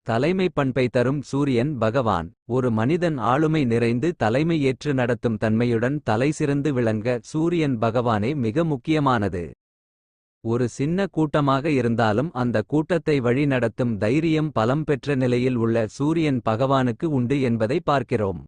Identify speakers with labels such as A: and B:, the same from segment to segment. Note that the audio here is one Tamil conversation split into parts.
A: தலைமை பண்பை தரும் சூரியன் பகவான். ஒரு மனிதன் ஆளுமை நிறைந்து தலைமை ஏற்று நடத்தும் தன்மையுடன் தலைசிறந்து விளங்க சூரியன் பகவானே மிக முக்கியமானது. ஒரு சின்ன கூட்டமாக இருந்தாலும் அந்த கூட்டத்தை வழி நடத்தும் தைரியம் பலம் பெற்ற நிலையில் உள்ள சூரியன் பகவானுக்கு உண்டு என்பதை பார்க்கிறோம்.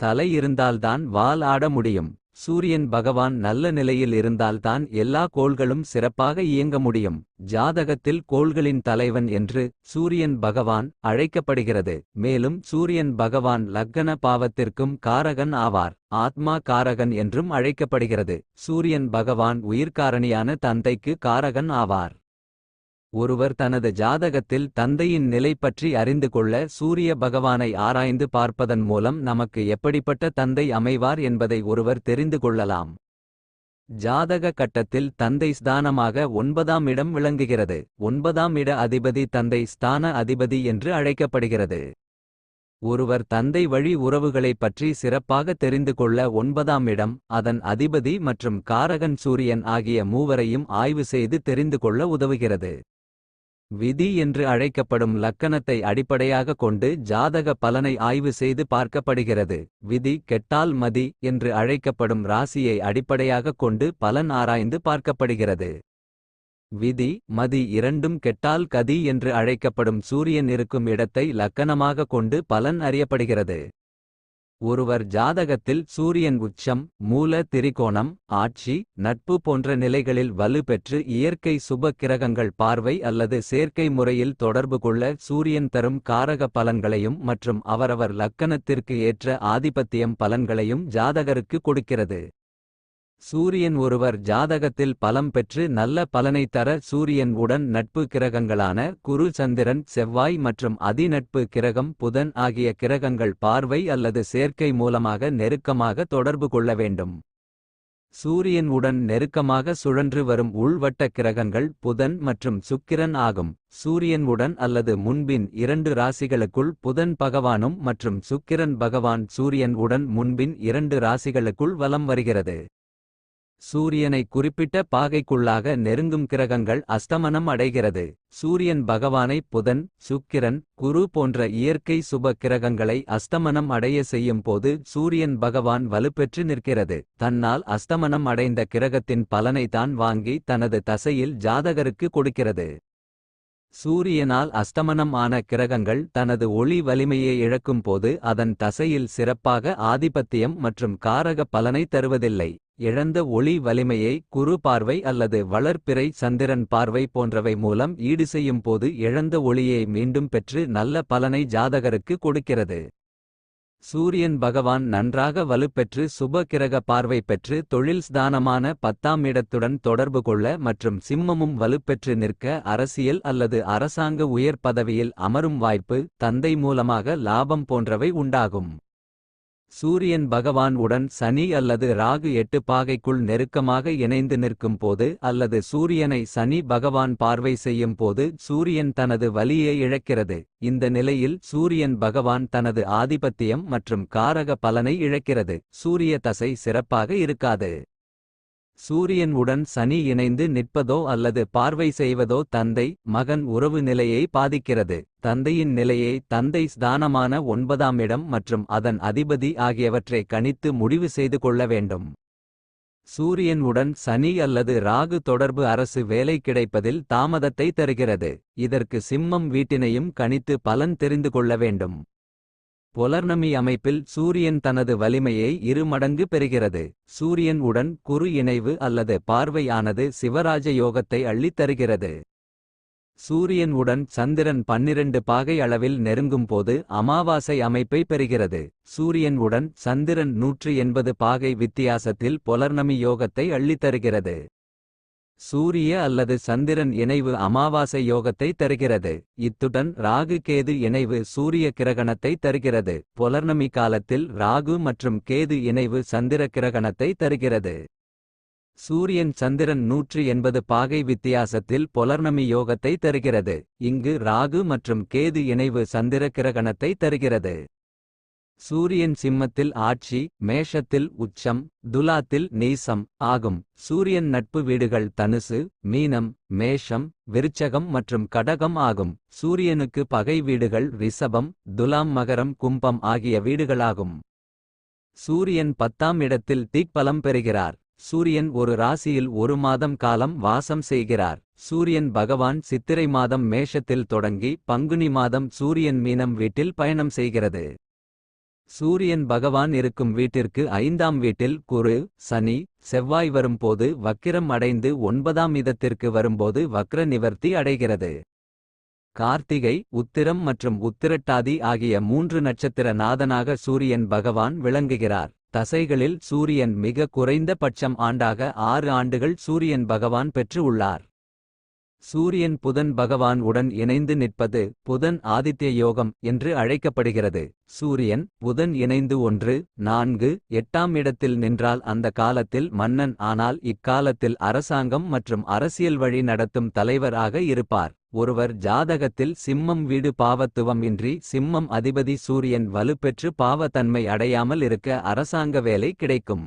A: தலை இருந்தால்தான் வால் ஆட முடியும். சூரியன் பகவான் நல்ல நிலையில் இருந்தால்தான் எல்லா கோள்களும் சிறப்பாக இயங்க முடியும். ஜாதகத்தில் கோள்களின் தலைவன் என்று சூரியன் பகவான் அழைக்கப்படுகிறது. மேலும் சூரியன் பகவான் லக்ன பாவத்திற்கும் காரகன் ஆவார். ஆத்மா காரகன் என்றும் அழைக்கப்படுகிறது. சூரியன் பகவான் உயிர்காரணியான தந்தைக்கு காரகன் ஆவார். ஒருவர் தனது ஜாதகத்தில் தந்தையின் நிலை பற்றி அறிந்து கொள்ள சூரிய பகவானை ஆராய்ந்து பார்ப்பதன் மூலம் நமக்கு எப்படிப்பட்ட தந்தை அமைவார் என்பதை ஒருவர் தெரிந்து கொள்ளலாம். ஜாதக கட்டத்தில் தந்தை ஸ்தானமாக 9ஆம் இடம் விளங்குகிறது. 9ஆம் இட அதிபதி தந்தை ஸ்தான அதிபதி என்று அழைக்கப்படுகிறது. ஒருவர் தந்தை வழி உறவுகளை பற்றி சிறப்பாக தெரிந்து கொள்ள 9ஆம் இடம், அதன் அதிபதி மற்றும் காரகன் சூரியன் ஆகிய மூவரையும் ஆய்வு செய்து தெரிந்து கொள்ள உதவுகிறது. விதி என்று அழைக்கப்படும் லக்கணத்தை அடிப்படையாக கொண்டு ஜாதக பலனை ஆய்வு செய்து பார்க்கப்படுகிறது. விதி கெட்டால் மதி என்று அழைக்கப்படும் ராசியை அடிப்படையாக கொண்டு பலன் ஆராய்ந்து பார்க்கப்படுகிறது. விதி மதி இரண்டும் கெட்டால் கதி என்று அழைக்கப்படும் சூரியன் இருக்கும் இடத்தை லக்கணமாக கொண்டு பலன் அறியப்படுகிறது. ஒருவர் ஜாதகத்தில் சூரியன் உச்சம், மூல திரிகோணம், ஆட்சி, நட்பு போன்ற நிலைகளில் வலு பெற்று இயற்கை சுப கிரகங்கள் பார்வை அல்லது சேர்க்கை முறையில் தொடர்பு கொள்ள சூரியன் தரும் காரக பலன்களையும் மற்றும் அவரவர் லக்கணத்திற்கு ஏற்ற ஆதிபத்தியம் பலன்களையும் ஜாதகருக்கு கொடுக்கிறது. சூரியன் ஒருவர் ஜாதகத்தில் பலம் பெற்று நல்ல பலனை தர சூரியன் உடன் நட்பு கிரகங்களான குரு சந்திரன் செவ்வாய் மற்றும் அதிநட்பு கிரகம் புதன் ஆகிய கிரகங்கள் பார்வை அல்லது சேர்க்கை மூலமாக நெருக்கமாக தொடர்பு கொள்ள வேண்டும். சூரியன் உடன் நெருக்கமாக சுழன்று வரும் உள்வட்ட கிரகங்கள் புதன் மற்றும் சுக்கிரன் ஆகும். சூரியன் உடன் அல்லது முன்பின் 2 ராசிகளுக்குள் புதன் பகவானும் மற்றும் சுக்கிரன் பகவான் சூரியன் உடன் முன்பின் 2 ராசிகளுக்குள் வலம் வருகிறது. சூரியனை குறிப்பிட்ட பாகைக்குள்ளாக நெருங்கும் கிரகங்கள் அஸ்தமனம் அடைகிறது. சூரியன் பகவானை புதன், சுக்கிரன், குரு போன்ற இயற்கை சுப கிரகங்களை அஸ்தமனம் அடைய செய்யும் போது சூரியன் பகவான் வலுப்பெற்று நிற்கிறது. தன்னால் அஸ்தமனம் அடைந்த கிரகத்தின் பலனை தான் வாங்கி தனது தசையில் ஜாதகருக்கு கொடுக்கிறது. சூரியனால் அஸ்தமனம் ஆன கிரகங்கள் தனது ஒளி வலிமையை இழக்கும் போது அதன் தசையில் சிறப்பாக ஆதிபத்தியம் மற்றும் காரக பலனை தருவதில்லை. இழந்த ஒளி வலிமையை குரு பார்வை அல்லது வளர்பிறை சந்திரன் பார்வை போன்றவை மூலம் ஈடு செய்யும் போது இழந்த ஒளியை மீண்டும் பெற்று நல்ல பலனை ஜாதகருக்கு கொடுக்கிறது. சூரியன் பகவான் நன்றாக வலுப்பெற்று சுப கிரக பார்வை பெற்று தொழில் ஸ்தானமான 10ஆம் இடத்துடன் தொடர்பு கொள்ள மற்றும் சிம்மமும் வலுப்பெற்று நிற்க அரசியல் அல்லது அரசாங்க உயர் பதவியில் அமரும் வாய்ப்பு, தந்தை மூலமாக லாபம் போன்றவை உண்டாகும். சூரியன் பகவான் உடன் சனி அல்லது ராகு 8 பாகைக்குள் நெருக்கமாக இணைந்து நிற்கும் போது அல்லது சூரியனை சனி பகவான் பார்வை செய்யும் போது சூரியன் தனது வலியை இழக்கிறது. இந்த நிலையில் சூரியன் பகவான் தனது ஆதிபத்தியம் மற்றும் காரக பலனை இழக்கிறது. சூரிய தசை சிறப்பாக இருக்காது. சூரியன் உடன் சனி இணைந்து நிற்பதோ அல்லது பார்வை செய்வதோ தந்தை மகன் உறவு நிலையை பாதிக்கிறது. தந்தையின் நிலையை தந்தை ஸ்தானமான 9ஆம் இடம் மற்றும் அதன் அதிபதி ஆகியவற்றை கணித்து முடிவு செய்து கொள்ள வேண்டும். சூரியன் உடன் சனி அல்லது ராகு தொடர்பு அரசு வேலை கிடைப்பதில் தாமதத்தை தருகிறது. இதற்கு சிம்மம் வீட்டினையும் கணித்து பலன் தெரிந்து கொள்ள வேண்டும். புலர்ணமி அமைப்பில் சூரியன் தனது வலிமையை 2 மடங்கு பெறுகிறது. சூரியன் உடன் குரு இணைவு அல்லது பார்வையானது சிவராஜ யோகத்தை அள்ளித் தருகிறது. சூரியன் உடன் சந்திரன் 12 பாகை அளவில் நெருங்கும் போது அமாவாசை அமைப்பை பெறுகிறது. சூரியன் உடன் சந்திரன் 180 பாகை வித்தியாசத்தில் புலர்ணமி யோகத்தை அள்ளித் தருகிறது. சூரிய அல்லது சந்திரன் இணைவு அமாவாசை யோகத்தை தருகிறது. இத்துடன் ராகு கேது இணைவு சூரிய கிரகணத்தை தருகிறது. புலர்ணமி காலத்தில் ராகு மற்றும் கேது இணைவு சந்திர கிரகணத்தை தருகிறது. சூரியன் சந்திரன் 180 பாகை வித்தியாசத்தில் புலர்ணமி யோகத்தை தருகிறது. இங்கு ராகு மற்றும் கேது இணைவு சந்திர கிரகணத்தை தருகிறது. சூரியன் சிம்மத்தில் ஆட்சி, மேஷத்தில் உச்சம், துலாத்தில் நீசம் ஆகும். சூரியன் நட்பு வீடுகள் தனுசு, மீனம், மேஷம், விருச்சகம் மற்றும் கடகம் ஆகும். சூரியனுக்கு பகை வீடுகள் ரிஷபம், துலாம், மகரம், கும்பம் ஆகிய வீடுகளாகும். சூரியன் 10ஆம் இடத்தில் திக்பலம் பெறுகிறார். சூரியன் ஒரு ராசியில் ஒரு மாதம் காலம் வாசம் செய்கிறார். சூரியன் பகவான் சித்திரை மாதம் மேஷத்தில் தொடங்கி பங்குனி மாதம் சூரியன் மீனம் வீட்டில் பயணம் செய்கிறது. சூரியன் பகவான் இருக்கும் வீட்டிற்கு 5ஆம் வீட்டில் குரு, சனி, செவ்வாய் வரும்போது வக்கிரம் அடைந்து 9ஆம் இடத்திற்கு வரும்போது வக்ர நிவர்த்தி அடைகிறது. கார்த்திகை, உத்திரம் மற்றும் உத்திரட்டாதி ஆகிய 3 நட்சத்திர நாதனாக சூரியன் பகவான் விளங்குகிறார். தசைகளில் சூரியன் மிக குறைந்த பட்சம் ஆண்டாக 6 ஆண்டுகள் சூரியன் பகவான் பெற்று உள்ளார். சூரியன் புதன் பகவான் உடன் இணைந்து நிற்பது புதன் ஆதித்ய யோகம் என்று அழைக்கப்படுகிறது. சூரியன் புதன் இணைந்து 1, 4, 8ஆம் இடத்தில் நின்றால் அந்த காலத்தில் மன்னன், ஆனால் இக்காலத்தில் அரசாங்கம் மற்றும் அரசியல் வழி நடத்தும் தலைவர் ஆக இருப்பார். ஒருவர் ஜாதகத்தில் சிம்மம் வீடு பாவத்துவம் இன்றி சிம்மம் அதிபதி சூரியன் வலுப்பெற்று பாவ தன்மை அடையாமல் இருக்க அரசாங்க வேலை கிடைக்கும்.